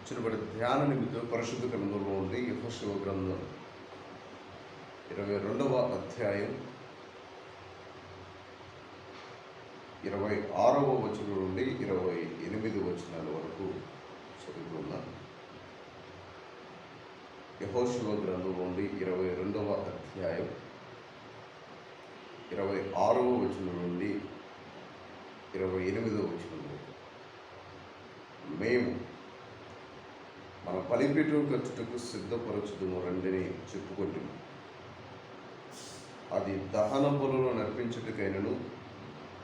ఇచ్చినబడి ధ్యాన నిమిత్తం పరిశుద్ధ గ్రంథంలో ఉండి యెహోషువ గ్రంథం 22వ అధ్యాయం 26వ వచనం నుండి 28 వచనాల వరకు చదువుకున్నాను. యెహోషువ గ్రంథం నుండి 22వ అధ్యాయం 26వ వచనం నుండి 28వ వచనం వరకు. మేము మన బలిపీఠం కట్టుటకు సిద్ధపరచుదుము రండిని చెప్పుకుంటున్నాం. అది దహన బలులు నర్పించుటకైనను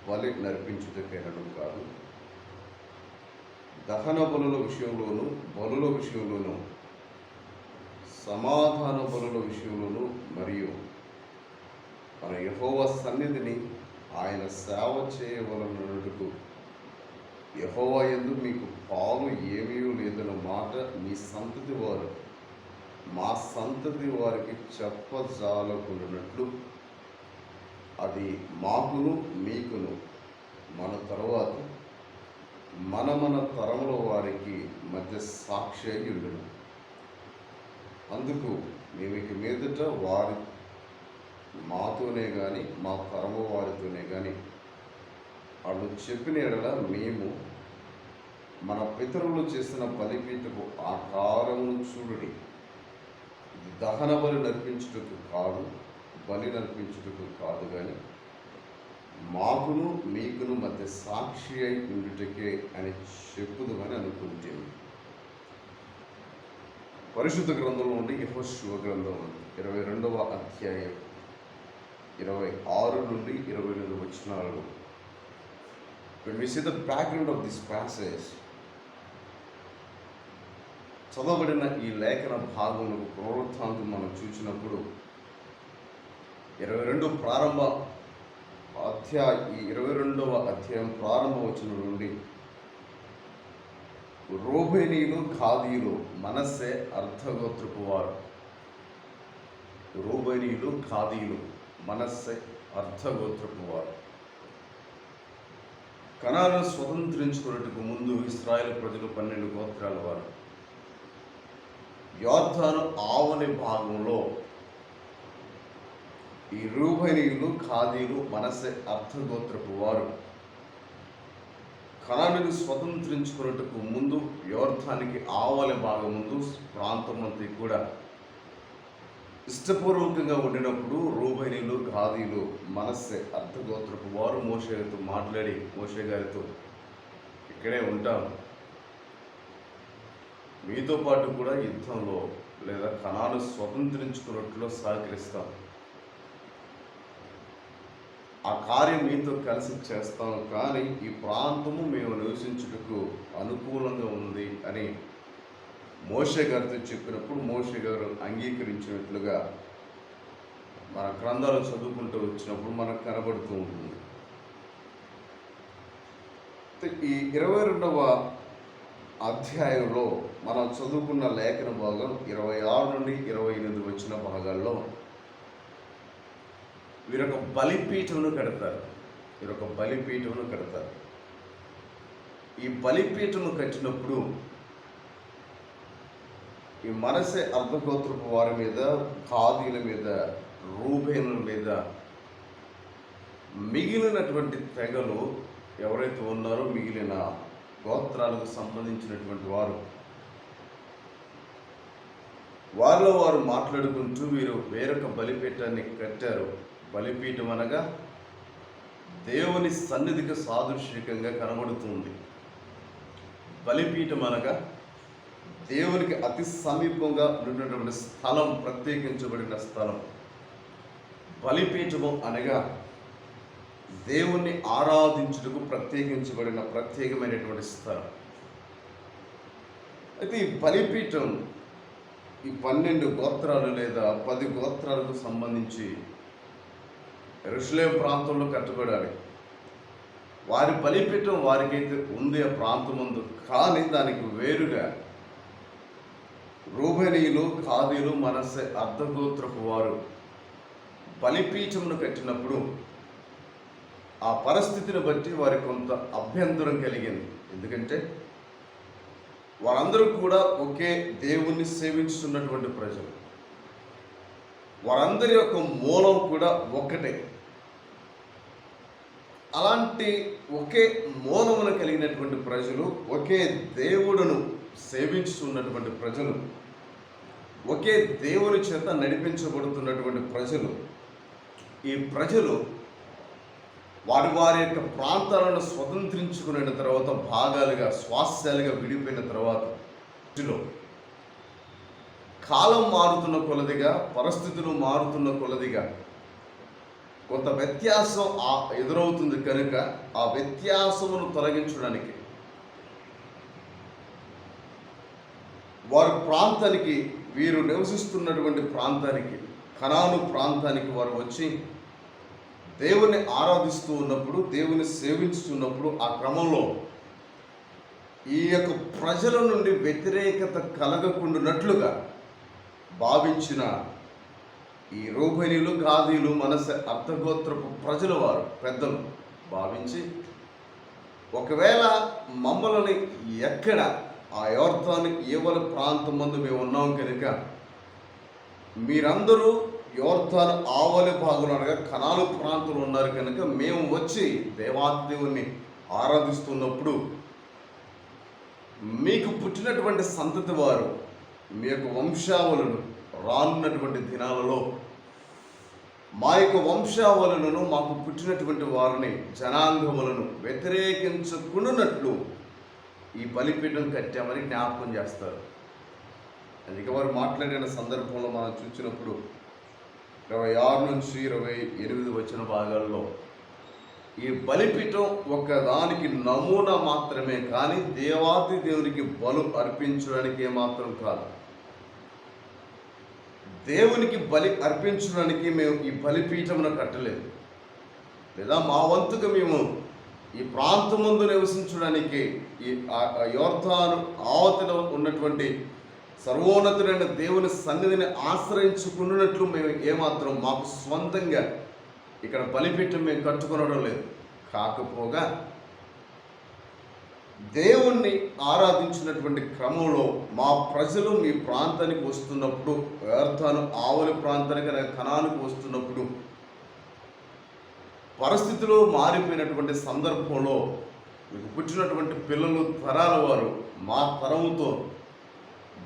బలి నర్పించుటకైనను కాదు. దహన బలుల విషయంలోను బలుల విషయంలోను సమాధాన బలుల విషయంలోను మరియు మన యెహోవా సన్నిధిని ఆయన సేవ చేయవలనకు యెహోవా యందు మీకు పాలు ఏమీ లేదన్న మాట మీ సంతతి వారు మా సంతతి వారికి చెప్పజాలకున్నట్లు అది మాకును మీకును మన తరువాత మన తరముల వారికి మధ్య సాక్షి అయి ఉండును. అందుకు మేము ఇక మీదట వారి మాతోనే కానీ మా తరము వారితోనే కానీ వాళ్ళు చెప్పిన ఎడల మేము మన పితరులు చేసిన బలిపీఠపు ఆకారమును చూడుడి. ఇది దహన బలి నర్పించుటకు కాదు, బలి నర్పించుటకు కాదు, కానీ మాకును మీకును మధ్య సాక్షి అయి ఉండుటకే అని చెప్పుదామని అనుకుంటాము. పరిశుద్ధ గ్రంథంలో నుండి యెహోషువ గ్రంథం 22వ అధ్యాయం 26 నుండి 28 వచనాలు. When we see the background of this passage, చదవబడిన ఈ లేఖన భాగమును పునరుత్థానం మనం చూసినప్పుడు 22వ అధ్యాయం ప్రారంభ వచనం నుండి రూబేనీయులు గాదీయులు మనస్సే అర్ధగోత్రపు వారు. రూబేనీయులు గాదీయులు మనస్సే అర్ధగోత్రపు వారు. కనాను స్వతంత్రించుకున్నట్టుకు ముందు ఇశ్రాయేలు ప్రజలు 12 గోత్రాల వారు. యోర్దాను ఆవలి భాగంలో ఈ రూబేనీయులు గాదీయులు మనస్సే అర్ధగోత్రపు వారు కనానుని స్వతంత్రించుకున్నట్టుకు ముందు యోర్దానికి ఆవలి భాగం ముందు ప్రాంతమంతా కూడా ఇష్టపూర్వకంగా ఉండినప్పుడు రూబేనీయులు గాదీయులు మనస్సే అర్ధగోత్రపు వారు మోషేతో మాట్లాడి మోషే గారితో ఇక్కడే ఉంటాం, మీతో పాటు కూడా యుద్ధంలో లేదా కనాను స్వతంత్రించుకున్నట్లో సహకరిస్తాం, ఆ కార్యం మీతో కలిసి చేస్తాం, కానీ ఈ ప్రాంతము మేము నివసించుటకు అనుకూలంగా ఉంది అని మోషే గారితో చెప్పినప్పుడు మోషే గారు అంగీకరించినట్లుగా మన గ్రంథాలు చదువుకుంటూ వచ్చినప్పుడు మనకు కనబడుతూ ఉంటుంది. ఈ 22వ అధ్యాయంలో మనం చదువుకున్న లేఖన భాగం 26 నుండి 28 వచ్చిన భాగాల్లో వీరొక బలిపీఠమును కడతారు. ఈ బలిపీఠమును కట్టినప్పుడు ఈ మనస్సే అర్ధగోత్రపు వారి మీద, గాదీయుల మీద, రూబేనుల మీద, మిగిలినటువంటి తెగలు ఎవరైతే ఉన్నారో మిగిలిన గోత్రాలకు సంబంధించినటువంటి వారిలో వారు మాట్లాడుకుంటూ వీరు వేరొక బలిపీఠాన్ని కట్టారు. బలిపీఠం అనగా దేవుని సన్నిధికి సాదృశ్యంగా కనబడుతుంది. బలిపీఠం అనగా దేవునికి అతి సమీపంగా ఉన్నటువంటి స్థలం, ప్రత్యేకించబడిన స్థలం. బలిపీఠము అనగా దేవుణ్ణి ఆరాధించుటకు ప్రత్యేకించబడిన ప్రత్యేకమైనటువంటి స్థలం. అయితే ఈ బలిపీఠం ఈ 12 గోత్రాలు లేదా 10 గోత్రాలకు సంబంధించి యెరూషలేము ప్రాంతంలో కట్టబడాలి. వారి బలిపీఠం వారికైతే ఉంది ఆ ప్రాంతం ముందు, కానీ దానికి వేరుగా రూబేనీయులు గాదీయులు మనస్సే అర్ధగోత్రపు వారు బలిపీఠమును కట్టినప్పుడు ఆ పరిస్థితిని బట్టి వారికి కొంత అభ్యంతరం కలిగింది. ఎందుకంటే వారందరూ కూడా ఒకే దేవుణ్ణి సేవించుతున్నటువంటి ప్రజలు. వారందరి యొక్క మూలం కూడా ఒక్కటే. అలాంటి ఒకే మూలమును కలిగినటువంటి ప్రజలు, ఒకే దేవుడును సేవించుతున్నటువంటి ప్రజలు, ఒకే దేవుని చేత నడిపించబడుతున్నటువంటి ప్రజలు, ఈ ప్రజలు వారి వారి యొక్క ప్రాంతాలను స్వతంత్రించుకున్న తర్వాత భాగాలుగా, స్వాస్థ్యాలుగా విడిపోయిన తర్వాత కాలం మారుతున్న కొలదిగా, పరిస్థితులు మారుతున్న కొలదిగా కొంత వ్యత్యాసం ఎదురవుతుంది కనుక ఆ వ్యత్యాసమును తొలగించడానికి వారి ప్రాంతానికి, వీరు నివసిస్తున్నటువంటి ప్రాంతానికి, కనాను ప్రాంతానికి వారు వచ్చి దేవుని ఆరాధిస్తూ ఉన్నప్పుడు, దేవుని సేవించుతున్నప్పుడు ఆ క్రమంలో ఈ యొక్క ప్రజల నుండి వ్యతిరేకత కలగకుండానట్లుగా భావించిన ఈ రూబేనీయులు, గాదీలు, మనస్సే అర్థగోత్రపు ప్రజలు, వారు పెద్దలు భావించి, ఒకవేళ మమ్మల్ని ఎక్కడ ఆ యొర్దాను ఈవల ప్రాంతం ముందు మేము ఉన్నాం కనుక మీరందరూ యొర్దాను ఆవలి భాగంలో అనగా కనాను ప్రాంతంలో ఉన్నారు కనుక మేము వచ్చి దేవాదేవుని ఆరాధిస్తున్నప్పుడు మీకు పుట్టినటువంటి సంతతి వారు, మీ యొక్క వంశావళులు రానున్నటువంటి దినాలలో మా యొక్క వంశావళులను, మాకు పుట్టినటువంటి వారిని, జనాంగములను వ్యతిరేకించుకున్నట్లు ఈ బలిపీఠం కట్టామని జ్ఞాపకం చేస్తారు. అందుకే వారు మాట్లాడిన సందర్భంలో మనం చూసినప్పుడు 26 నుంచి 28 వచ్చిన భాగాల్లో ఈ బలిపీఠం ఒకదానికి నమూనా మాత్రమే కానీ దేవాది దేవునికి బలు అర్పించడానికి ఏమాత్రం కాదు. దేవునికి బలి అర్పించడానికి మేము ఈ బలిపీఠమును కట్టలేదు, లేదా మా వంతుగా మేము ఈ ప్రాంతం ముందు నివసించడానికి ఈ యొర్దాను ఆవతల ఉన్నటువంటి సర్వోన్నతుడైన దేవుని సన్నిధిని ఆశ్రయించుకున్నట్లు మేము ఏమాత్రం మాకు స్వంతంగా ఇక్కడ బలిపీఠం మేము కట్టుకొనడం లేదు. కాకపోగా దేవుణ్ణి ఆరాధించినటువంటి క్రమంలో మా ప్రజలు మీ ప్రాంతానికి వస్తున్నప్పుడు, యొర్దాను ఆవలి ప్రాంతానికి కనానుకు వస్తున్నప్పుడు పరిస్థితులు మారిపోయినటువంటి సందర్భంలో మీకు పుట్టినటువంటి పిల్లలు, తరాల వారు మా తరముతో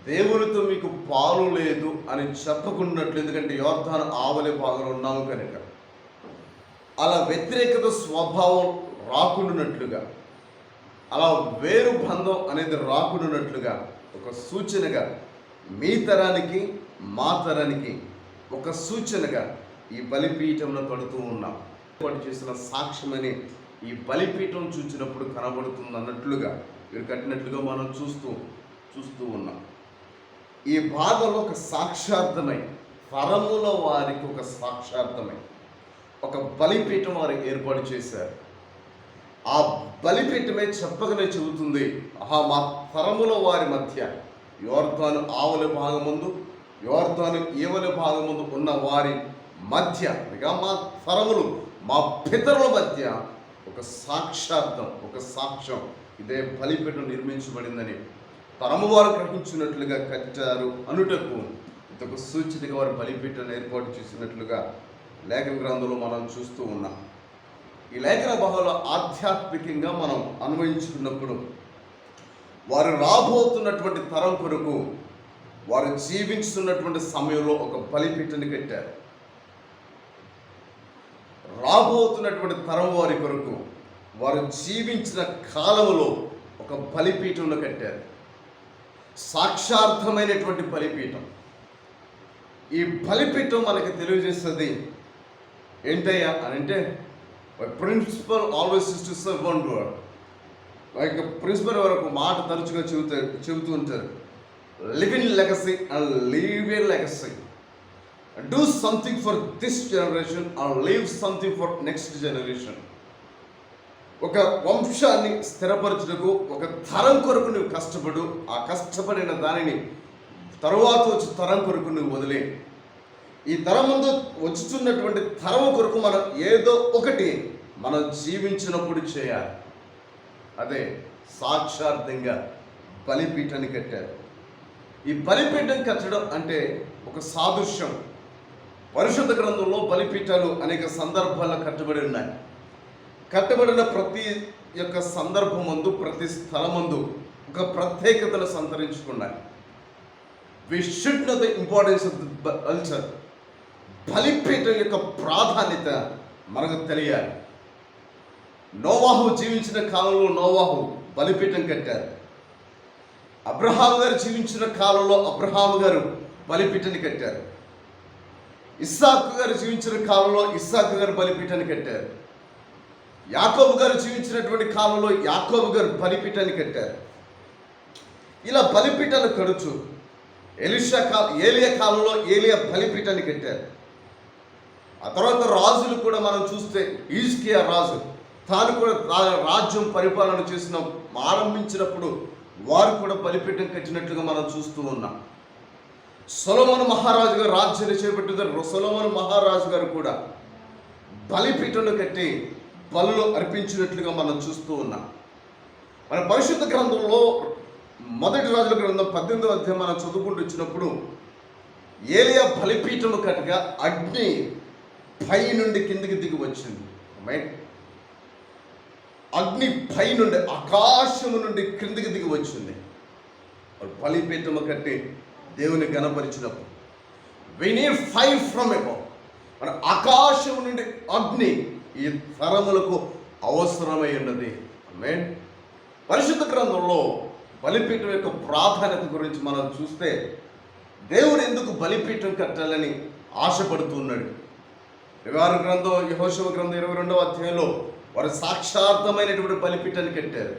దేవునితో మీకు పాలు లేదు అని చెప్పకున్నట్లు, ఎందుకంటే యొర్దాను ఆవలి భాగంలో ఉన్నాము కనుక అలా వ్యతిరేకత స్వభావం రాకుండానట్లుగా, అలా వేరు బంధం అనేది రాకుండానట్లుగా ఒక సూచనగా మీ తరానికి, మా తరానికి ఒక సూచనగా ఈ బలిపీఠంలో కడుతూ ఉన్నాం. ఏర్పాటు చేసిన సాక్ష్యమని ఈ బలిపీఠం చూసినప్పుడు కనబడుతుంది అన్నట్లుగా, వీరు కట్టినట్లుగా మనం చూస్తూ ఉన్నాం. ఈ భాగంలో ఒక సాక్షార్థమై, తరముల వారికి ఒక సాక్షార్థమై ఒక బలిపీఠం వారు ఏర్పాటు చేశారు. ఆ బలిపీఠమే చెప్పగానే చెబుతుంది, మా తరముల వారి మధ్య యొర్దాను ఆవలి భాగముందు, యొర్దాను ఈవలి భాగముందు ఉన్న వారి మధ్య, అనగా మా తరములు, మా పితరుల మధ్య ఒక సాక్షార్థం, ఒక సాక్ష్యం, ఇదే బలిపీఠం నిర్మించబడిందని తరము వారు గ్రహించినట్లుగా కట్టారు అనుటకు ఇదొక సూచనగా వారు బలిపీఠాన్ని ఏర్పాటు చేసినట్లుగా లేఖన గ్రంథంలో మనం చూస్తూ ఉన్నాం. ఈ లేఖన భాగంలో ఆధ్యాత్మికంగా మనం అన్వయించుకున్నప్పుడు వారు రాబోతున్నటువంటి తరం కొరకు, వారు జీవించుతున్నటువంటి సమయంలో ఒక బలిపీఠాన్ని కట్టారు. రాబోతున్నటువంటి తరం వారి కొరకు వారు జీవించిన కాలంలో ఒక బలిపీఠంలో కట్టారు. సాక్షార్థమైనటువంటి బలిపీఠం. ఈ బలిపీఠం మనకి తెలియజేస్తుంది ఏంటయ్యా అని అంటే, principal always is to serve one God. Like principal వరకు మాట తరచుగా చెబుతూ ఉంటారు, live in legacy and leave a legacy. Do something for this generation and leave something for next generation. ఒక వంశాన్ని స్థిరపరచుటకు ఒక తరం కొరకు నువ్వు కష్టపడు, ఆ కష్టపడిన దానిని తరువాత వచ్చి తరం కొరకు నువ్వు వదిలే. ఈ తరం ముందు వచ్చుతున్నటువంటి తరం కొరకు మనం ఏదో ఒకటి మనం జీవించినప్పుడు చేయాలి. అదే సాక్షార్థంగా బలిపీఠాన్ని కట్టారు. ఈ బలిపీఠం కట్టడం అంటే ఒక సాదృశ్యం. పరిశుద్ధ గ్రంథంలో బలిపీఠాలు అనేక సందర్భాల్లో కట్టబడి ఉన్నాయి. కట్టబడిన ప్రతి యొక్క సందర్భమందు, ప్రతి స్థలమందు ఒక ప్రత్యేకతను సంతరించుకున్నాయి. We should know the importance of the altar. బలిపీఠం యొక్క ప్రాధాన్యత మనకు తెలియాలి. నోవాహు జీవించిన కాలంలో నోవాహు బలిపీఠం కట్టారు. అబ్రహాము గారు జీవించిన కాలంలో అబ్రహాము గారు బలిపీఠాన్ని కట్టారు. ఇస్సాకు గారు జీవించిన కాలంలో ఇస్సాకు గారు బలిపీఠాన్ని కట్టారు. యాకోబు గారు జీవించినటువంటి కాలంలో యాకోబు గారు బలిపీఠాన్ని కట్టారు. ఇలా బలిపీఠాలు కడుచు ఏలియా కాలంలో ఏలియా బలిపీఠాన్ని కట్టారు. ఆ తర్వాత రాజులు కూడా మనం చూస్తే హిజ్కియా రాజు తాను కూడా రాజ్యం పరిపాలన చేసిన ఆరంభించినప్పుడు వారు కూడా బలిపీఠం కట్టినట్లుగా మనం చూస్తూ ఉన్నాం. సొలొమోను మహారాజు గారు రాజ్యాన్ని చేపట్టిన సొలొమోను మహారాజు గారు కూడా బలిపీఠంలో కట్టి బలులు అర్పించినట్లుగా మనం చూస్తూ ఉన్నాం. మన పరిశుద్ధ గ్రంథంలో మొదటి రాజుల గ్రంథం 18వ అధ్యాయం మనం చదువుకుంటూ వచ్చినప్పుడు ఏలియా బలిపీఠము కట్టగా అగ్ని పై నుండి కిందికి దిగి వచ్చింది. అగ్ని పై నుండి ఆకాశము నుండి క్రిందికి దిగి వచ్చింది. బలిపీఠము కట్టి దేవుని గణపరిచినప్పుడు we need fire from above. మన ఆకాశం నుండి అగ్ని ఈ తరములకు అవసరమై ఉన్నది. ఆమేన్. పరిశుద్ధ గ్రంథంలో బలిపీఠం యొక్క ప్రాధాన్యత గురించి మనం చూస్తే దేవుడు ఎందుకు బలిపీఠం కట్టాలని ఆశపడుతున్నాడు. యెహోషువ గ్రంథం 22వ అధ్యాయంలో వారు సాక్షార్థమైనటువంటి బలిపీఠాన్ని కట్టారు.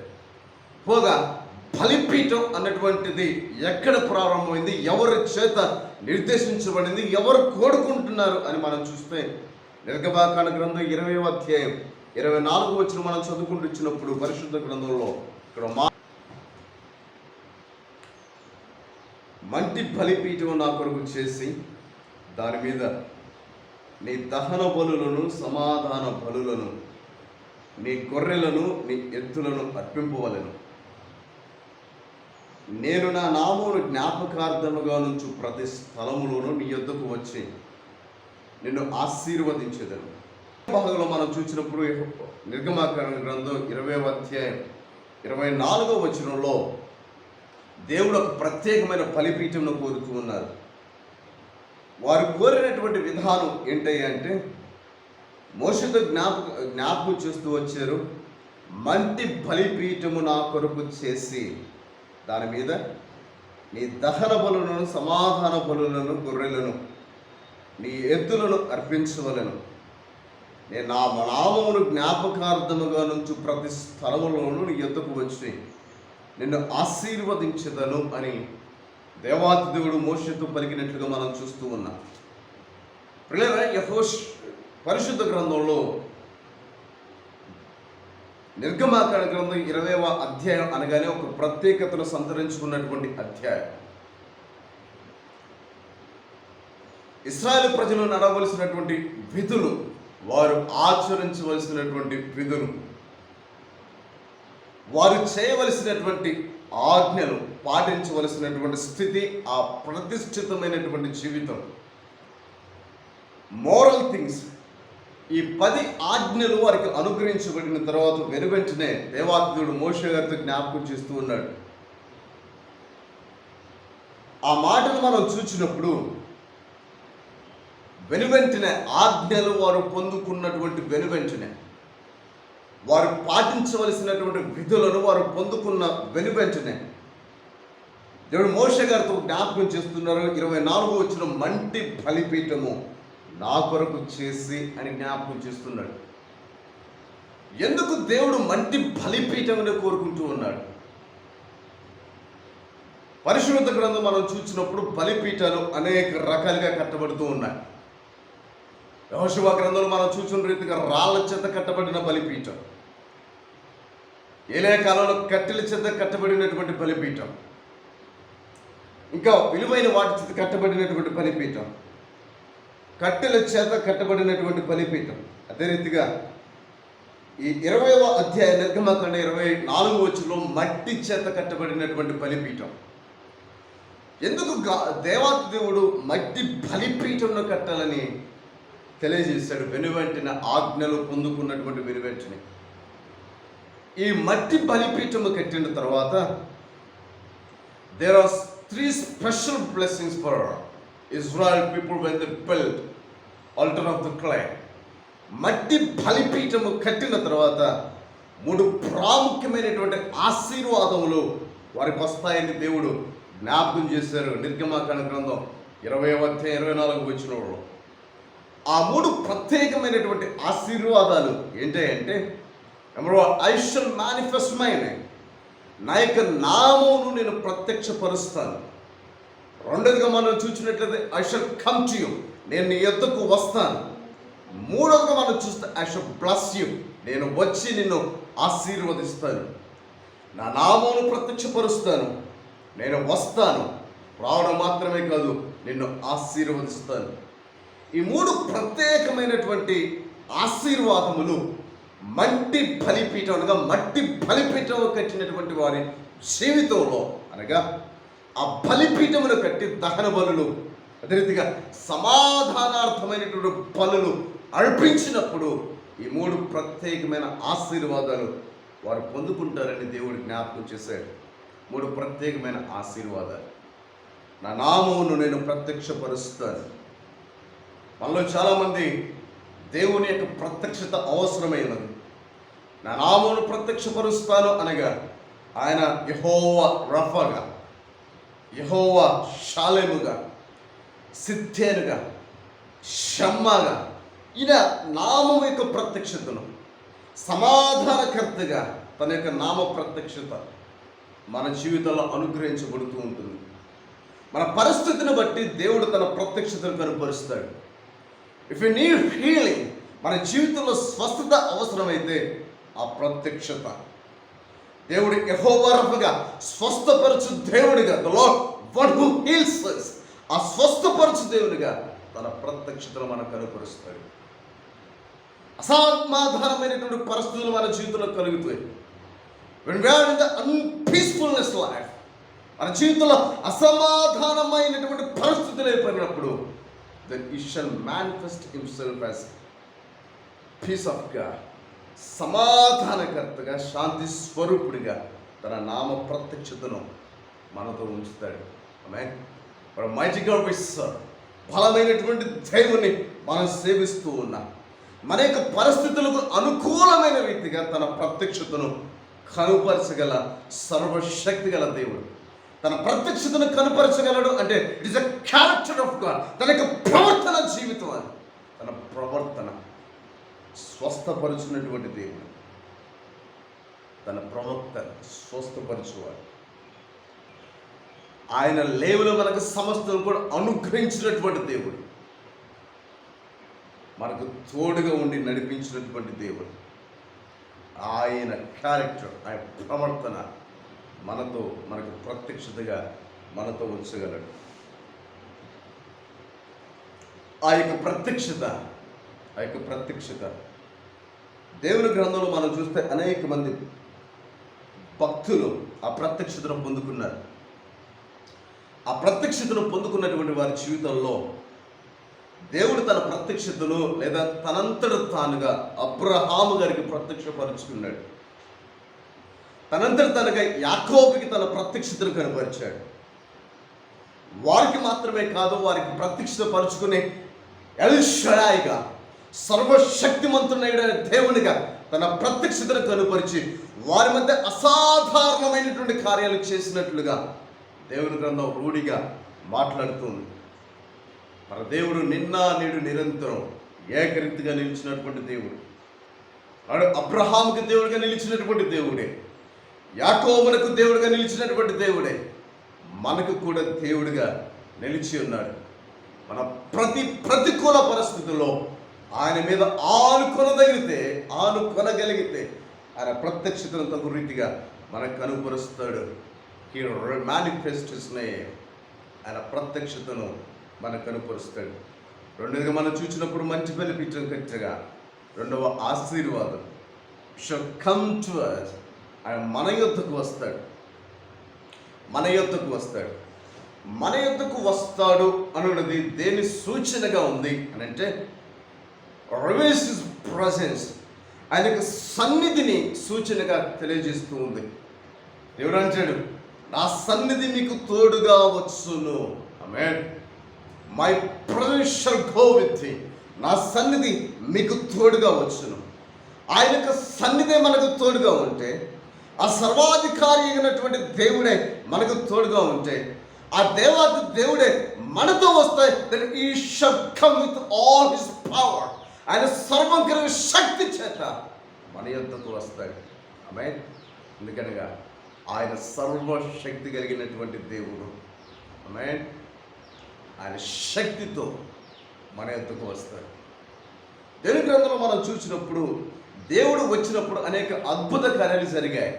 పోగా బలిపీఠం అన్నటువంటిది ఎక్కడ ప్రారంభమైంది, ఎవరి చేత నిర్దేశించబడింది, ఎవరు కోరుకుంటున్నారు అని మనం చూస్తే నిర్గమాకాండ గ్రంథం 20వ అధ్యాయం 24వ వచనం మనం చదువుకుంటూ వచ్చినప్పుడు పరిశుద్ధ గ్రంథంలో ఇక్కడ మంటి బలిపీఠం నా కొరకు చేసి దాని మీద నీ దహన బలులను సమాధాన బలులను నీ గొర్రెలను నీ ఎద్దులను అర్పింపవలెను. నేను నా నామమును జ్ఞాపకార్థముగా నుంచి ప్రతి స్థలములోనూ నీ యొద్దకు వచ్చి నిన్ను ఆశీర్వదించేదను. భాగంలో మనం చూసినప్పుడు నిర్గమాకాండ గ్రంథం 20వ అధ్యాయం 24వ వచనంలో దేవుడు ఒక ప్రత్యేకమైన బలిపీఠంను కోరుతూ ఉన్నారు. వారు కోరినటువంటి విధానం ఏంటంటే మోషేతో జ్ఞాపకం చేస్తూ వచ్చారు. మంటి బలిపీఠము నా కొరకు చేసి దాని మీద నీ దహన బలులను సమాధాన బలులను గొర్రెలను నీ ఎద్దులను అర్పించవలను. నేను నా నామమును జ్ఞాపకార్థముగా నుంచి ప్రతి స్థలములోనూ నీ ఎద్దుకు వచ్చి నిన్ను ఆశీర్వదించదను అని దేవాతి దేవుడు మోషేతో పలికినట్లుగా మనం చూస్తూ ఉన్నాం. పరిశుద్ధ గ్రంథంలో నిర్గమాకాండ గ్రంథం 20వ అధ్యాయం అనగానే ఒక ప్రత్యేకతను సంతరించుకున్నటువంటి అధ్యాయం. ఇశ్రాయేలు ప్రజలు నడవలసినటువంటి విధులు, వారు ఆచరించవలసినటువంటి విధులు, వారు చేయవలసినటువంటి ఆజ్ఞలు, పాటించవలసినటువంటి స్థితి, ఆ ప్రతిష్ఠితమైనటువంటి జీవితం, మోరల్ థింగ్స్, ఈ 10 ఆజ్ఞలు వారికి అనుగ్రహించబడిన తర్వాత వెనువెంటనే దేవాత్ముడు మోషే గారితో జ్ఞాపకం చేస్తూ ఉన్నాడు. ఆ మాటలు మనం చూసినప్పుడు వెనువెంటనే ఆజ్ఞలు వారు పొందుకున్నటువంటి వెనువెంటనే, వారు పాటించవలసినటువంటి విధులను వారు పొందుకున్న వెనువెంటనే దేవుడు మోషే గారితో జ్ఞాపకం చేస్తున్నారు. 24వ వచనం మంటి బలిపీఠము నా కొరకు చేసి అని జ్ఞాపకం చేస్తున్నాడు. ఎందుకు దేవుడు మంటి బలిపీఠమును కోరుకుంటూ ఉన్నాడు? పరిశుద్ధ గ్రంథం మనం చూసినప్పుడు బలిపీఠాలు అనేక రకాలుగా కట్టబడుతూ ఉన్నాయి. యెహోషువ గ్రంథంలో మనం చూసిన రీతిగా రాళ్ల చేత కట్టబడిన బలిపీఠం, ఏలియా కాలంలో కట్టెల చేత కట్టబడినటువంటి బలిపీఠం, ఇంకా విలువైన వాటి చేత కట్టబడినటువంటి బలిపీఠం, కట్టెల చేత కట్టబడినటువంటి బలిపీఠం, అదే రీతిగా ఈ 20వ అధ్యాయ నిర్గమకాండ 24వ వచనంలో మట్టి చేత కట్టబడినటువంటి బలిపీఠం. ఎందుకు దేవాతి దేవుడు మట్టి బలిపీఠంలో కట్టాలని తెలియజేశాడు? వెనువెంటనే ఆజ్ఞలు పొందుకున్నటువంటి వెనువెంటనే ఈ మట్టి బలిపీఠము కట్టిన తర్వాత there are 3 special blessings for Israel people when they built altar of the clay. మట్టి బలిపీఠము కట్టిన తర్వాత 3 ప్రాముఖ్యమైనటువంటి ఆశీర్వాదములు వారికి వస్తాయని దేవుడు జ్ఞాపకం చేశారు. నిర్గమాకాండ గ్రంథం 20వ అధ్యాయం 24వ వచనంలో ఆ 3 ప్రత్యేకమైనటువంటి ఆశీర్వాదాలు ఏంటంటే, I shall manifest my name, నా యొక్క నామమును నేను ప్రత్యక్షపరుస్తాను. రెండోదిగా మనం చూసినట్లయితే I shall come to you, నేను నీ యొద్దకు వస్తాను. మూడవదిగా మనం చూస్తే ఐ షల్ బ్లెస్ యూ, నేను వచ్చి నిన్ను ఆశీర్వదిస్తాను. నా నామమును ప్రత్యక్షపరుస్తాను, నేను వస్తాను, రావడం మాత్రమే కాదు నిన్ను ఆశీర్వదిస్తాను. ఈ 3 ప్రత్యేకమైనటువంటి ఆశీర్వాదములు మట్టి బలిపీఠం అనగా మట్టి బలిపీఠం కట్టినటువంటి వారి జీవితంలో, అనగా ఆ బలిపీఠమును కట్టి దహన బలులు, అదే రీతిగా సమాధానార్థమైనటువంటి బలులు అర్పించినప్పుడు ఈ 3 ప్రత్యేకమైన ఆశీర్వాదాలు వారు పొందుకుంటారని దేవుడు జ్ఞాపకం చేశాడు. 3 ప్రత్యేకమైన ఆశీర్వాదాలు. నా నామమును నేను ప్రత్యక్షపరుస్తాను. మనలో చాలామంది దేవుని యొక్క ప్రత్యక్షత అవసరమైనది. నా నామమును ప్రత్యక్షపరుస్తాను అనగా ఆయన యెహోవా రఫాగా, యెహోవా షాలేముగా, సిద్ధేనుగా, షమ్మాగా, ఈయన నామం యొక్క ప్రత్యక్షతను, సమాధానకర్తగా తన యొక్క నామ ప్రత్యక్షత మన జీవితంలో అనుగ్రహించబడుతూ ఉంటుంది. మన పరిస్థితిని బట్టి దేవుడు తన ప్రత్యక్షతను కనుపరుస్తాడు. ఇఫ్ యు నీడ్ హీలింగ్, మన జీవితంలో స్వస్థత అవసరమైతే ఆ ప్రత్యక్షత, దేవుడు యెహోవా రఫాగా, స్వస్థపరచు దేవుడిగా, the lord one who heels us, ఆ స్వస్థపరచు దేవుడిగా తన ప్రత్యక్షతను మనకు కనుపరుస్తాడు. అసమాధానమైనటువంటి పరిస్థితులు మన జీవితంలో కలుగుతాయి. when we are in the unpeacefulness life, మన జీవితంలో అసమాధానమైనటువంటి పరిస్థితులు ఏర్పడినప్పుడు then he shall manifest himself as peace of God, సమాధానకర్తగా, శాంతి స్వరూపుడిగా తన నామ ప్రత్యక్షతను మనతో ఉంచుతాడు. ఆమేన్. మరి మైటీ గాడ్ వి సర్వ్, బలమైనటువంటి దేవుని మనం సేవిస్తూ ఉన్నాం. మన యొక్క పరిస్థితులకు అనుకూలమైన రీతిగా తన ప్రత్యక్షతను కనుపరచగల సర్వశక్తి గల దేవుడు. తన ప్రత్యక్షతను కనుపరచగలడు అంటే it is a character of God. తన యొక్క ప్రవర్తన జీవితం, అది తన ప్రవర్తన. స్వస్థపరుచున్నటువంటి దేవుడు, తన ప్రవర్తన స్వస్థపరచువాడు. ఆయన లేవులో మనకు సమస్తలు కూడా అనుగ్రహించినటువంటి దేవుడు, మనకు తోడుగా ఉండి నడిపించినటువంటి దేవుడు. ఆయన క్యారెక్టర్, ఆయన ప్రవర్తన మనకు ప్రత్యక్షతగా మనతో ఉంచగలడు. ఆ యొక్క ప్రత్యక్షత దేవుని గ్రంథంలో మనం చూస్తే అనేక మంది భక్తులు ఆ ప్రత్యక్షతను పొందుకున్నారు. ఆ ప్రత్యక్షతను పొందుకున్నటువంటి వారి జీవితంలో దేవుడు తన ప్రత్యక్షతను లేదా తనంతట తానుగా అబ్రహాము గారికి ప్రత్యక్షపరుచుకున్నాడు. తనంతట తనగా యాకోబుకి తన ప్రత్యక్షతను కనపరిచాడు. వారికి మాత్రమే కాదు, వారికి ప్రత్యక్షత పరుచుకునే ఎల్ షడాయిగా, సర్వశక్తిమంతుడైన దేవునిగా తన ప్రత్యక్షతను కనుపరిచి వారి మధ్య అసాధారణమైనటువంటి కార్యాలు చేసినట్లుగా దేవుని గ్రంథం రూఢిగా మాట్లాడుతుంది. మన దేవుడు నిన్న నేడు నిరంతరం ఏకరీతిగా నిలిచినటువంటి దేవుడు. వాడు అబ్రహాముకి దేవుడిగా నిలిచినటువంటి దేవుడే, యాకోబునకు దేవుడిగా నిలిచినటువంటి దేవుడే, మనకు కూడా దేవుడిగా నిలిచి ఉన్నాడు. మన ప్రతికూల పరిస్థితుల్లో ఆయన మీద ఆనుకొనగలిగితే ఆయన ప్రత్యక్షతను తగు రీతిగా మనకు కనుపరుస్తాడు. హీ మేనిఫెస్ట్ హిస్ నేమ్, ఆయన ప్రత్యక్షతను మనకు కనుపరుస్తాడు. రెండోదిగా మనం చూసినప్పుడు మంచి బలిపీఠం కట్టగా, రెండవ ఆశీర్వాదం షల్ కమ్ టు us. ఆయన మన యొద్దకు వస్తాడు, మన యొద్దకు వస్తాడు. మన యొద్దకు వస్తాడు అనున్నది దేని సూచనగా ఉంది అని అంటే, రివీల్స్ హిస్ ప్రెజెన్స్, ఆయన యొక్క సన్నిధిని సూచనగా తెలియజేస్తూ ఉంది. దేవుడు అంటాడు, నా సన్నిధి మీకు తోడుగా వచ్చును. Amen. My presence shall go with you. నా సన్నిధి మీకు తోడుగా వచ్చును. ఆయన యొక్క సన్నిధే మనకు తోడుగా ఉంటే, ఆ సర్వాధికారి అయినటువంటి దేవుడే మనకు తోడుగా ఉంటే, ఆ దేవాది దేవుడే మనతో వస్తే, then he shall come with all his power. ఆయన సర్వం కలిగిన శక్తి చేత మన యొద్దకు వస్తాడు. ఆమేన్. ఎందుకనగా ఆయన సర్వశక్తి కలిగినటువంటి దేవుడు. ఆమేన్. ఆయన శక్తితో మన యొద్దకు వస్తాడు. దేవుని గ్రంథంలో మనం చూసినప్పుడు, దేవుడు వచ్చినప్పుడు అనేక అద్భుత కార్యాలు జరిగాయి.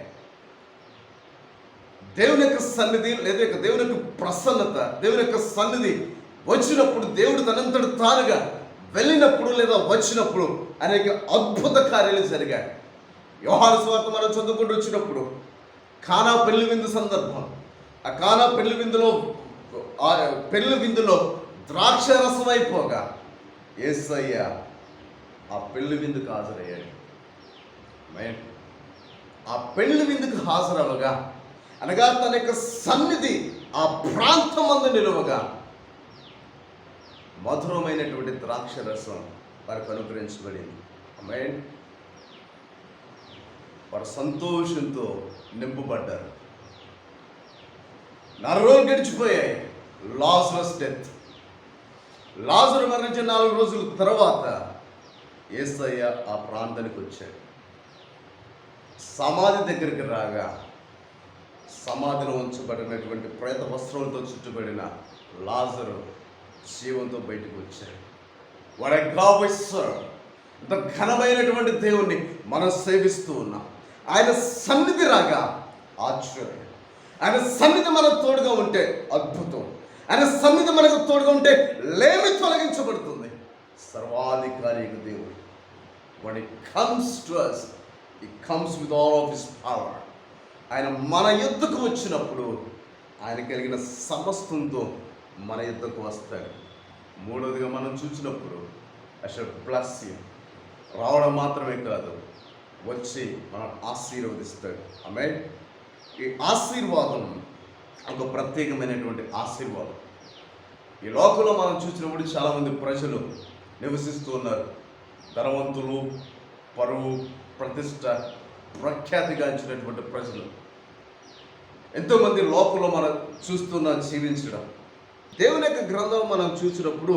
దేవుని యొక్క సన్నిధి లేదా దేవుని యొక్క ప్రసన్నత, దేవుని యొక్క సన్నిధి వచ్చినప్పుడు, దేవుడు తనంతడు తానుగా వెళ్ళినప్పుడు లేదా వచ్చినప్పుడు అనేక అద్భుత కార్యాలు జరిగాయి. యోహాను సువార్త మనం చదువుకుంటూ వచ్చినప్పుడు కానా పెళ్లి విందు సందర్భం, ఆ కానా పెళ్లి విందులో ద్రాక్ష రసం అయిపోగా యేసయ్య ఆ పెళ్లి విందుకు హాజరయ్యాడు. ఆ పెళ్లి విందుకు హాజరవగా, అనగా తన యొక్క సన్నిధి ఆ ప్రాంతమందు నిలువగా, మధురమైనటువంటి ద్రాక్ష రసం వారికి అనుగ్రహించబడింది. ఆమేన్. వారు సంతోషంతో నింపబడ్డారు. 4 రోజులు గడిచిపోయాయి. Lazarus death. లాజరు మరణించిన 4 రోజుల తర్వాత యేసయ్య ఆ ప్రాంతానికి వచ్చాడు. సమాధి దగ్గరికి రాగా, సమాధిలో ఉంచబడినటువంటి ప్రేత వస్త్రంతో చుట్టుబడిన లాజరు జీవంతో బయటకు వచ్చాడు. What a God we serve. ఇంత ఘనమైనటువంటి దేవుణ్ణి మనం సేవిస్తూ ఉన్నాం. ఆయన సన్నిధి రాగా ఆశ్చర్యం. ఆయన సన్నిధి మనకు తోడుగా ఉంటే అద్భుతం. ఆయన సన్నిధి మనకు తోడుగా ఉంటే లేమి తొలగించబడుతుంది. సర్వాధికారి దేవుడు. when it comes to us, it comes with all of his power. ఆయన మన యుద్ధకు వచ్చినప్పుడు ఆయన కలిగిన సమస్తంతో మన యుద్ధకు వస్తాడు. మూడవదిగా మనం చూసినప్పుడు అసలు ప్లస్ రావడం మాత్రమే కాదు, వచ్చి మనం ఆశీర్వదిస్తాడు. ఆమేన్. ఈ ఆశీర్వాదం ఒక ప్రత్యేకమైనటువంటి ఆశీర్వాదం. ఈ లోకంలో మనం చూసినప్పుడు చాలామంది ప్రజలు నివసిస్తూ ఉన్నారు. ధనవంతులు, పరువు, ప్రతిష్ట, ప్రఖ్యాతిగాంచినటువంటి ప్రజలు ఎంతోమంది లోకంలో మనం చూస్తున్నా జీవించడం. దేవుని యొక్క గ్రంథం మనం చూసినప్పుడు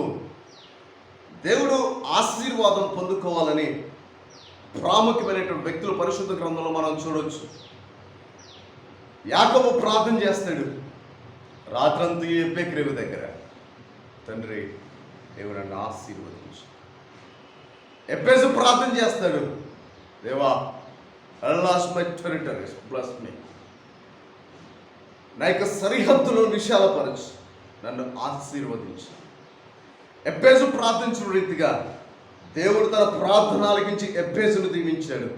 దేవుడు ఆశీర్వాదం పొందుకోవాలని ప్రాముఖ్యమైనటువంటి వ్యక్తులు పరిశుద్ధ గ్రంథంలో మనం చూడవచ్చు. యాకోబు ప్రార్థన చేస్తాడు రాత్రంతా ఎబ్బెక్రేవు దగ్గర, తండ్రి దేవుడు నన్ను ఆశీర్వదించు. ఎబ్బేసు ప్రార్థన చేస్తాడు, దేవా enlarge my territories, bless me. నా యొక్క సరిహద్దులను విశాలపరచు, నన్ను ఆశీర్వదించు. ఎబ్బేసు ప్రార్థించిన రీతిగా దేవుడు తన ప్రార్థన ఆలకించి ఎబ్బేసును దీవించాడు,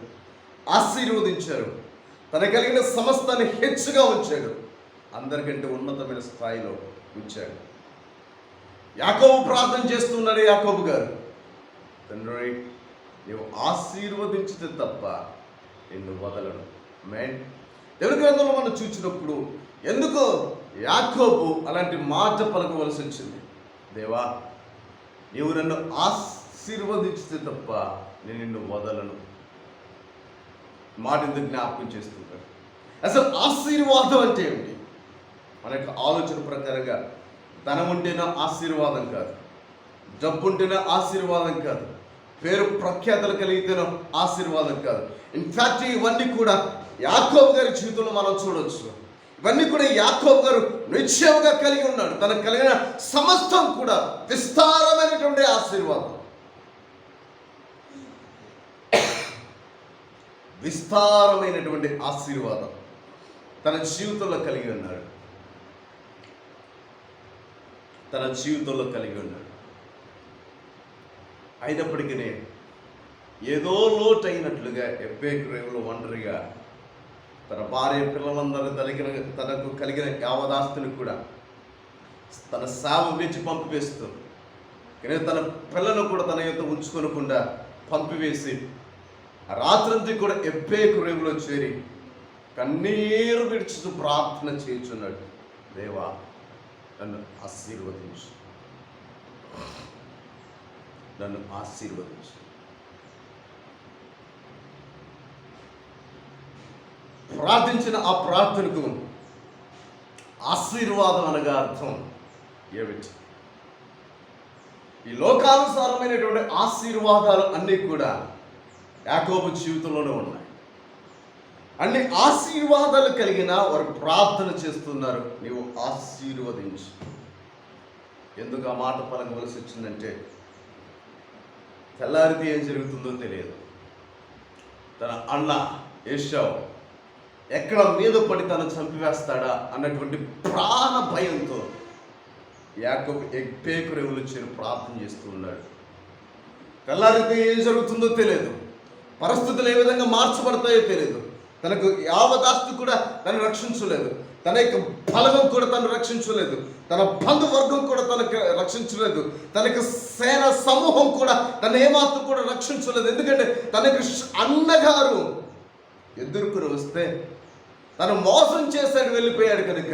ఆశీర్వదించాడు. తన కలిగిన సమస్తాన్ని హెచ్చుగా ఉంచాడు, అందరికంటే ఉన్నతమైన స్థాయిలో ఉంచాడు. యాకోబు ప్రార్థన చేస్తున్నాడు. యాకోబు గారు, తండ్రి నీవు ఆశీర్వదించితే తప్ప నిన్ను వదలను. ఆమేన్. దేవుని గ్రంథంలో మనం చూసినప్పుడు ఎందుకో యాకోబు అలాంటి మాట పలకవలసి వచ్చింది. దేవా నీవు నన్ను ఆశీర్వదించితే తప్ప నేను నిన్ను వదలను. మాట ఎందుకు జ్ఞాపకం చేస్తుంటాడు. అసలు ఆశీర్వాదం అంటే ఏమిటి? మన యొక్క ఆలోచన ప్రకారంగా ధనం ఉంటేనే ఆశీర్వాదం కాదు, డబ్బు ఉంటేనే ఆశీర్వాదం కాదు, పేరు ప్రఖ్యాతలు కలిగితేనో ఆశీర్వాదం కాదు. ఇన్ఫ్యాక్ట్ ఇవన్నీ కూడా యాకోబు గారి జీవితంలో మనం చూడవచ్చు. ఇవన్నీ కూడా యాకోబు గారు నిశ్చయంగా కలిగి ఉన్నాడు. తనకు కలిగిన సమస్తం కూడా విస్తారమైనటువంటి ఆశీర్వాదం, విస్తారమైనటువంటి ఆశీర్వాదం తన జీవితంలో కలిగి ఉన్నాడు. అయినప్పటికీ ఏదో లోటైనట్లుగా ఎబ్బేకు రేవులో ఒంటరిగా తన భార్య పిల్లలందరూ తనకు కలిగిన యావదాస్తుని కూడా తన సేవ విడిచి పంపివేస్తూ, కానీ తన పిల్లలను కూడా తన యొక్క ఉంచుకొనకుండా పంపివేసి ఆ రాత్రంతా కూడా ఎబ్బేకు రేవులో చేరి కన్నీరు విడిచి ప్రార్థన చేయుచున్నాడు. దేవా, నన్ను ఆశీర్వదించు, నన్ను ఆశీర్వదించు. ప్రార్థించిన ఆ ప్రార్థనకు ఆశీర్వాదం అనగా అర్థం ఏమిటి? ఈ లోకానుసారమైనటువంటి ఆశీర్వాదాలు అన్నీ కూడా యాకోబు జీవితంలోనే ఉన్నాయి. అన్ని ఆశీర్వాదాలు కలిగిన వారు ప్రార్థన చేస్తున్నారు, నీవు ఆశీర్వదించు. ఎందుకు ఆ మాట పలకవలసి వచ్చిందంటే, తెల్లారితే ఏం జరుగుతుందో తెలియదు. తన అన్న ఏశావు ఎక్కడ మీద పడి తను చంపివేస్తాడా అన్నటువంటి ప్రాణ భయంతో యాకోబు ఎబ్బేకు రేవులు చేరి ప్రార్థన చేస్తూ ఉన్నాడు. తెల్లారితే ఏం జరుగుతుందో తెలియదు, పరిస్థితులు ఏ విధంగా మార్చబడతాయో తెలియదు. తనకు యావదాస్తు కూడా తను రక్షించలేదు, తన యొక్క బలగం కూడా తను రక్షించలేదు, తన బంధువర్గం కూడా తనకు రక్షించలేదు, తనకు సేన సమూహం కూడా తను ఏమాత్రం కూడా రక్షించలేదు. ఎందుకంటే తనకు అన్నగారు ఎదుర్కొని వస్తే తను మోసం చేశాడు, వెళ్ళిపోయాడు కనుక.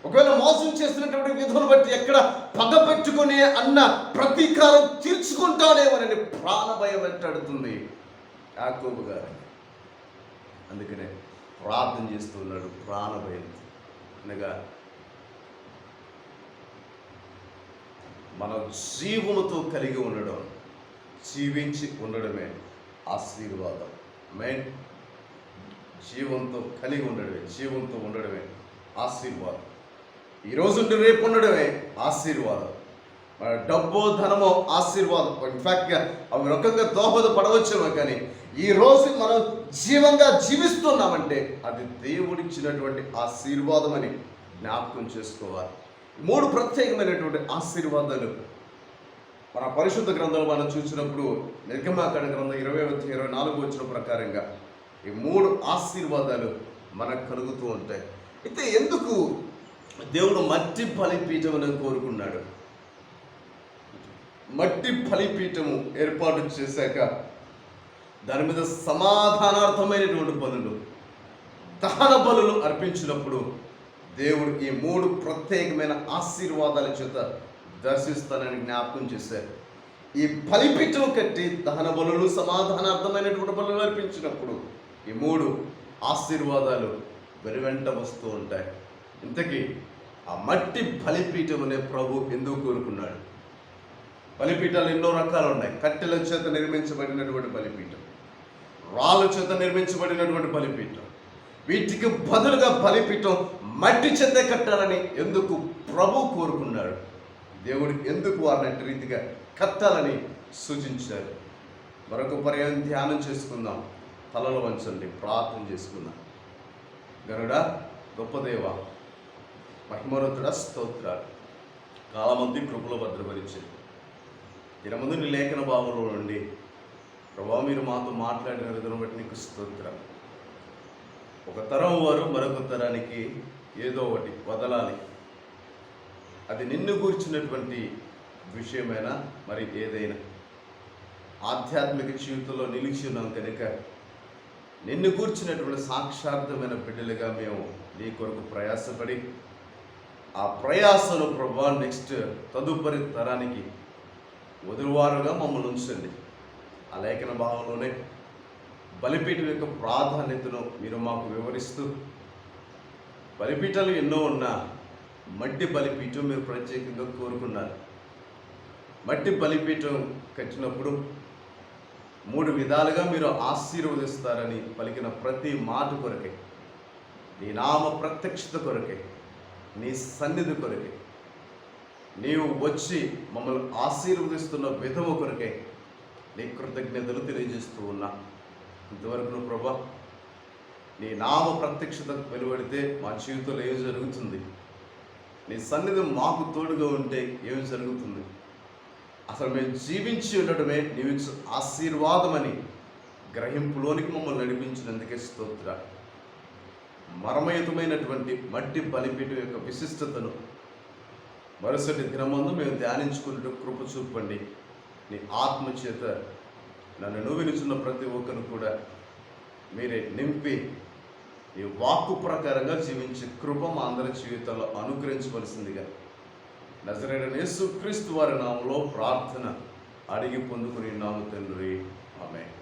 ఒకవేళ మోసం చేసినటువంటి విధులను బట్టి ఎక్కడ పగ పెట్టుకుని అన్న ప్రతీకారం తీర్చుకుంటానేమోనని ప్రాణభయం వెంటాడుతుంది యాకోబు గారు. అందుకనే ప్రార్థన చేస్తూ ఉన్నాడు ప్రాణభయం. అనగా మన జీవముతో కలిగి ఉండడం, జీవించి ఉండడమే ఆశీర్వాదం. మెయిన్ జీవంతో కలిగి ఉండడమే, జీవంతో ఉండడమే ఆశీర్వాదం. ఈరోజు రేపు ఉండడమే ఆశీర్వాదం. మన డబ్బు ధనమో ఆశీర్వాదం. ఇన్ఫాక్ట్ అవి రకంగా దోహదపడవచ్చేమో, కానీ ఈరోజు మనం జీవంగా జీవిస్తున్నామంటే అది దేవుడిచ్చినటువంటి ఆశీర్వాదం అని జ్ఞాపకం చేసుకోవాలి. 3 ప్రత్యేకమైనటువంటి ఆశీర్వాదాలు మన పరిశుద్ధ గ్రంథంలో మనం చూసినప్పుడు, నిర్గమాకాండ గ్రంథం 20-24 వచ్చిన ప్రకారంగా ఈ 3 ఆశీర్వాదాలు మనకు కలుగుతూ ఉంటాయి. అయితే ఎందుకు దేవుడు మట్టి బలిపీఠమును కోరుకున్నాడు? మట్టి బలిపీఠము ఏర్పాటు చేశాక దాని మీద సమాధానార్థమైనటువంటి బలులు, దహన బలులు అర్పించినప్పుడు దేవుడు ఈ 3 ప్రత్యేకమైన ఆశీర్వాదాల చేత దర్శిస్తానని జ్ఞాపకం చేశారు. ఈ బలిపీఠం కట్టి దహన బలులు, సమాధానార్థమైనటువంటి బలులు అర్పించినప్పుడు ఈ 3 ఆశీర్వాదాలు వెనువెంట వస్తూ ఉంటాయి. ఇంతకీ ఆ మట్టి బలిపీఠం అనే ప్రభు ఎందుకు కోరుకున్నాడు? బలిపీఠాలు ఎన్నో రకాలు ఉన్నాయి. కట్టెల చేత నిర్మించబడినటువంటి బలిపీఠం, రాళ్ళ చేత నిర్మించబడినటువంటి బలిపీఠం. వీటికి బదులుగా బలిపీఠం మట్టి చేత కట్టాలని ఎందుకు ప్రభు కోరుకున్నాడు? దేవుడు ఎందుకు వారిని రీతిగా కట్టాలని సూచించారు? మరొక పర్యాయం ధ్యానం చేసుకుందాం. తలలు వంచండి, ప్రార్థన చేసుకుందాం. గరుడా, గొప్ప దేవ, మహిమోన్నతుడా, స్తోత్రాలు. కాలమంది కృపలో భద్రపరిచింది. దినముందు నీ లేఖన భావంలో నుండి ప్రభావ మీరు మాతో మాట్లాడిన విధానం బట్టి నీకు స్తోత్రం. ఒక తరం వారు మరొక తరానికి ఏదో ఒకటి వదలాలి. అది నిన్ను గూర్చినటువంటి విషయమైనా మరి ఏదైనా ఆధ్యాత్మిక జీవితంలో నిలిచి ఉన్నాం కనుక నిన్ను గూర్చినటువంటి సాక్షార్థమైన బిడ్డలుగా మేము నీ కొరకు ప్రయాసపడి ఆ ప్రయాసను ప్రభా నెక్స్ట్ తదుపరి తరానికి వదులువారుగా మమ్మల్ని ఉంచండి. ఆ లేఖన భావంలోనే బలిపీఠం యొక్క ప్రాధాన్యతను మీరు మాకు వివరిస్తూ, బలిపీఠాలు ఎన్నో ఉన్నా మట్టి బలిపీఠం మీరు ప్రత్యేకంగా కోరుకున్నారు. మట్టి బలిపీఠం కట్టినప్పుడు 3 విధాలుగా మీరు ఆశీర్వదిస్తారని పలికిన ప్రతి మాట కొరకే, నీ నామ ప్రత్యక్షత కొరకే, నీ సన్నిధి కొరకే, నీవు వచ్చి మమ్మల్ని ఆశీర్వదిస్తున్న విధము కొరకే నీ కృతజ్ఞతలు తెలియజేస్తూ ఉన్నా. ఇంతవరకు ప్రభా నీ నామ ప్రత్యక్షత వెలువడితే మా జీవితంలో ఏం జరుగుతుంది? నీ సన్నిధి మాకు తోడుగా ఉంటే ఏమి జరుగుతుంది? అసలు మేము జీవించి ఉండడమే నీవు ఆశీర్వాదమని గ్రహింపులోనికి మమ్మల్ని నడిపించినందుకే స్తోత్ర. మర్మయుతమైనటువంటి మట్టి బలిపీఠం యొక్క విశిష్టతను మరుసటి దినమందు మేము ధ్యానించుకున్నట్టు కృప చూపండి. నీ ఆత్మచేత నన్ను వినుచున్న ప్రతి ఒక్కరు కూడా మీరే నింపి నీ వాక్కు ప్రకారంగా జీవించే కృప మా అందరి జీవితాల్లో అనుగ్రహించవలసిందిగా నజరేయుడైన యేసుక్రీస్తు వారి నామములో ప్రార్థన అడిగి పొందుకుని నాము తండ్రి. ఆమేన్.